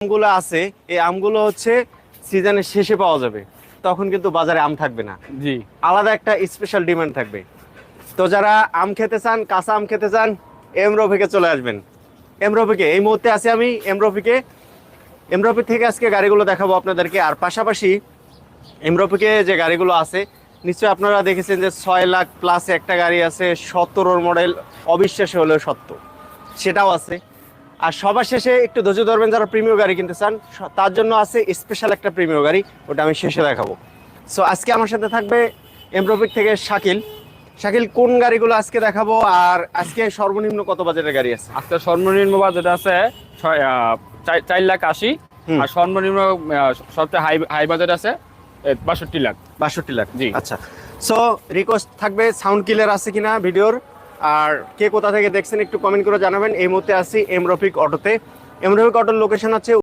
আমগুলো আছে এই আমগুলো হচ্ছে সিজনের শেষে পাওয়া যাবে, তখন কিন্তু বাজারে আম থাকবে না। জি। আলাদা একটা স্পেশাল ডিমান্ড থাকবে। তো যারা আম খেতে চান, কাঁচা আম খেতে চান, এম রফিকে চলে আসবেন। এম রফিকে এই মুহূর্তে আছি আমি এম রফিকে। এম রফিক থেকে আজকে গাড়িগুলো দেখাবো আপনাদেরকে। আর পাশাপাশি এম রফিকে যে গাড়িগুলো আছে নিশ্চয়ই আপনারা দেখেছেন যে 6 লাখ প্লাস একটা গাড়ি আছে, 17 মডেল, অবিশ্বাস্য হলেও সত্য, সেটাও আছে। আর সবার শেষে একটু ধৈর্য ধরবেন, যারা প্রিমিয়াম গাড়ি কিনতে চান তার জন্য আছে স্পেশাল একটা প্রিমিয়াম গাড়ি, ওটা আমি শেষে দেখাবো। সো আজকে আমার সাথে থাকবে এম রফিক থেকে শাকিল। শাকিল, কোন গাড়িগুলো আজকে দেখাবো আর আজকে সর্বনিম্ন কত বাজেটের গাড়ি আছে? আজকে সর্বনিম্ন বাজেট আছে 4,80,000 আর সর্বনিম্ন সবচেয়ে হাই বাজেট আছে 62 লাখ। 62 লাখ, জি। আচ্ছা। সো রিকোয়েস্ট থাকবে সাউন্ড ক্লিয়ার আছে কিনা ভিডিওর, আর কে কোথা থেকে দেখছেন একটু কমেন্ট করে জানাবেন। এই মুহূর্তে আছি এম রফিক অটোতে। এম রফিক অটোর লোকেশন হচ্ছে